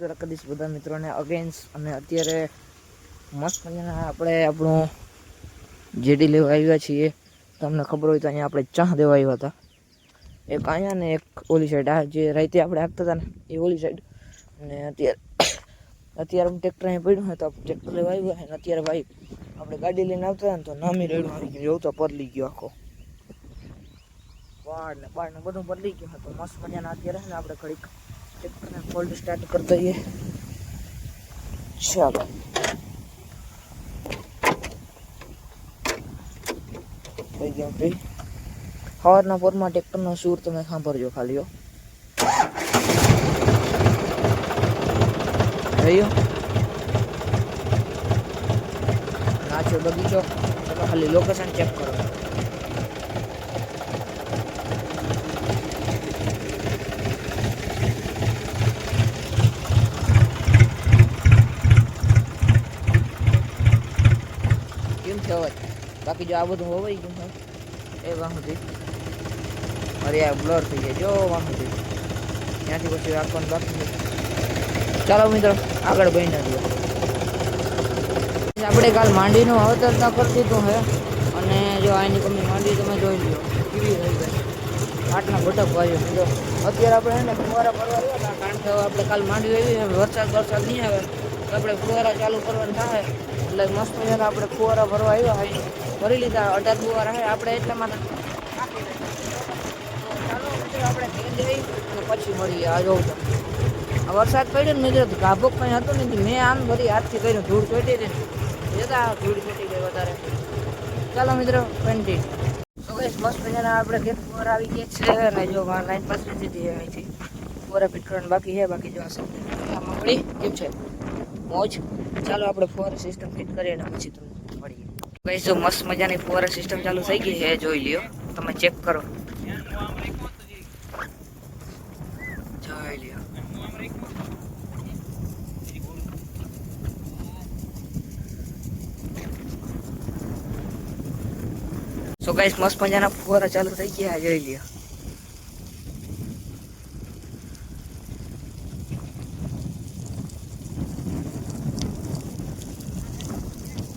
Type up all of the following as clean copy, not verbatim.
દ્વારકાધીશ બધા મિત્રોને અગેન્સ અને અત્યારે મસ્ત મજાના આપણે આપણું જેડી લેવા આવ્યા છીએ. તમને ખબર હોય તો અહીંયા આપણે ચા દેવા આવ્યા હતા. એક અહીંયા ને એક ઓલી સાઈડ, આ જે રાતે આપણે આપતા હતા ને એ ઓલી સાઈડ. અને અત્યારે હું ટ્રેક્ટર અહીં પડ્યું હોય તો ટ્રેક્ટર લેવા આવ્યા હોય ને અત્યારે ભાઈ આપણે ગાડી લઈને આવતા હતા ને તો નામી રેડું આવી ગયું, એવું તો બદલી ગયો આખો વાળ ને બધું બદલી ગયું હતું. મસ્ત મજાના અત્યારે ને આપણે ઘડીક ટ્રેક્ટરને ફોલ્ડ સ્ટાર્ટ કરી દઈએ. ચાલો થઈ ગયું ભાઈ. સવારના પોરમાં ટ્રેક્ટરનો સૂર તમે સાંભળજો ખાલી હો. રહ્યો નાચો બગીચો, તમે ખાલી લોકેશન ચેક કરો. કેમ છે અવાજ? બાકી જો આ બધું હોવાઈ ગયું હોય એ વાહુથી અરે આ બ્લર થઈ જાય જો વાહુથી, ત્યાંથી પછી રાખવાનું બાકી છે. ચાલો મિત્રો આગળ બહીને જુઓ. આપણે કાલ માંડીનું વાવેતર ના કરી દીધું હે અને જો આની કંપની માંડી તમે જોઈ લો કેવી રહી ગઈ, આટલા બટક વાવ્યો મિત્રો. અત્યારે આપણે એને ફુવારા ભરવા આવ્યા હતા કારણ કે આપણે કાલ માંડી આવી વરસાદ નહીં આવે તો આપણે ફુવારા ચાલુ કરવાનું થાય એટલે મસ્ત મજાના આપણે ફુવારા ભરવા આવ્યા હોય, ભરી લીધા 18 ફુવારા છે આપણે એટલામાં. ચાલો મિત્રો આપણે ઘેર જઈ અને પછી મળીએ. આ જોઉં તો વરસાદ પડ્યો ને મિત્રો, ગાભોક કંઈ હતું નથી. મેં આમ બધી હાથથી કર્યું, ધૂળ ચોટી હતી જતા ધૂળ ચોટી ગઈ વધારે. ચાલો મિત્રો કન્ટિન્યુ. તો કઈ મસ્ત મજાના આપણે ઘેર ફુવાર આવી ગયા છે અને જો લાઈન પાસ લીધી અહીંથી ફુવારા ફિટ કરવાનું બાકી છે. બાકી જો આ મગડી કેમ છે મોજ. ચાલો આપણે ફુવારા સિસ્ટમ ફિટ કરીએ અને પછી તમને મળીએ. કઈ જો મસ્ત મજાની ફુવારા સિસ્ટમ ચાલુ થઈ ગઈ છે, જોઈ લ્યો તમે ચેક કરો. જોઈ લ્યો સો ગાઈસ મસ્ત મજાના ફુવારા ચાલુ થઈ ગયા, જોઈ લ્યો.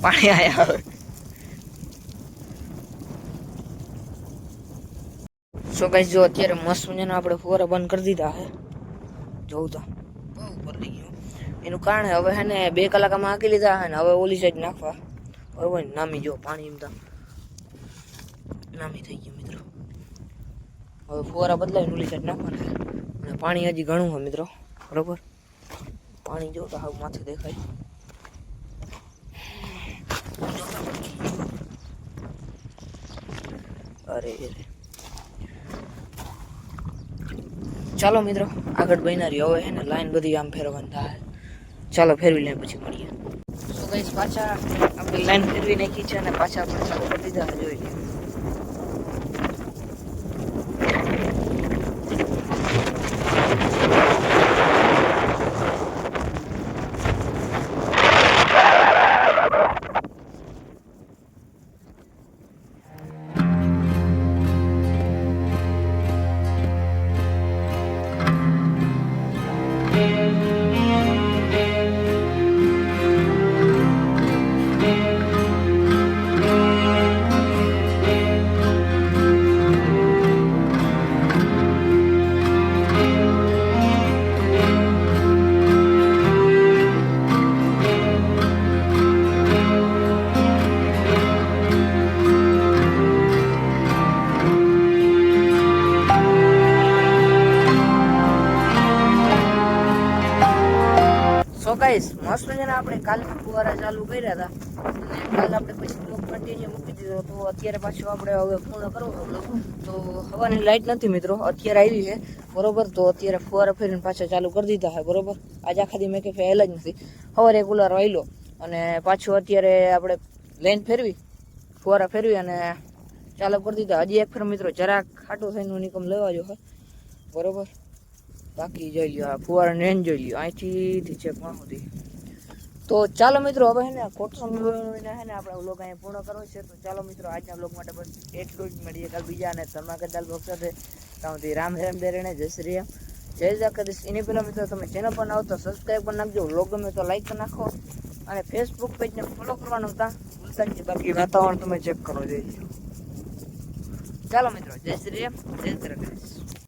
પાણી આયા હવે. સો ગાઈસ જો અત્યારે મસ્ત મજાના આપણે ફુવારા બંધ કરી દીધા હે. જોઉં તો બહુ ભરી ગયું. એનું કારણ હવે હે ને 2 કલાકમાં આંકી લીધા હે ને હવે ઓલી સાઈડ નાખવા બરોબર. નામી જો પાણી એમ નામી થઈ ગયું મિત્રો. હવે ફુવારા બદલાવીને ઓલી સાઈડ નાખવાના અને પાણી હજી ઘણું હોય મિત્રો બરોબર. પાણી જો તો હાવ માથે દેખાય. અરે ચાલો મિત્રો આગળ બન્યા રહ્યો. હવે એને લાઈન બધી આમ ફેરવવાની થાય. ચાલો ફેરવી લઈએ પછી મળીએ. સો ગાઈસ પાછા આપણે લાઈન ફેરવી નાખી છે અને પાછા આપણે ચાલુ કરી દીધા જોઈ લઈએ. ગાઈસ મસ્ત મજાના આપણે કાલે ફુવારા ચાલુ કર્યા હતા અને કાલે આપણે પછી બ્લોક કન્ટિન્યુ મૂકી દીધો. તો અત્યારે પાછું આપણે હવે પૂર્ણ કરવો બ્લોક. તો હવાની લાઈટ નથી મિત્રો, અત્યારે આવી છે બરોબર. તો અત્યારે ફુવારા ફેરીને પાછા ચાલુ કરી દીધા છે બરોબર. આજે આખા દી મેં કે ફેલ જ નથી. સવારે રેગ્યુલર વાયલો અને પાછું અત્યારે આપણે લાઈન ફેરવી ફુવારા ફેરવી અને ચાલુ કરી દીધા. હજી એક ફેર મિત્રો જરાક ખાટું થઈને નિકમ લેવા જો બરોબર. બાકી જોઈ લ્યો આ ફુવારા ને જોઈ લ્યો અહીંથી છે પણ સુધી. તો ચાલો મિત્રો હવે હે ને ખોટો સમય હે ને આપણે વ્લોગ અહીંયા પૂર્ણ કરવો છે. તો ચાલો મિત્રો આજના વ્લોગ માટે બસ એટલું જ. મળીએ કાલ બીજા અને ધમાકેદાર વ્લોગ સાથે. રામ રામ દેરણે જય શ્રી રામ. જય દ્વારકાધીશ. એની પહેલા મિત્રો તમે ચેનલ પર આવો તો સબસ્ક્રાઈબ પણ નાખજો, વ્લોગ ગમે તો લાઈક કરી નાખો અને ફેસબુક પેજને ફોલો કરવાનું ભૂલતા નહીં. બાકી વાતાવરણ તમે ચેક કરો જઈ. ચાલો મિત્રો, જય શ્રી રામ, જય દ્વારકાધીશ.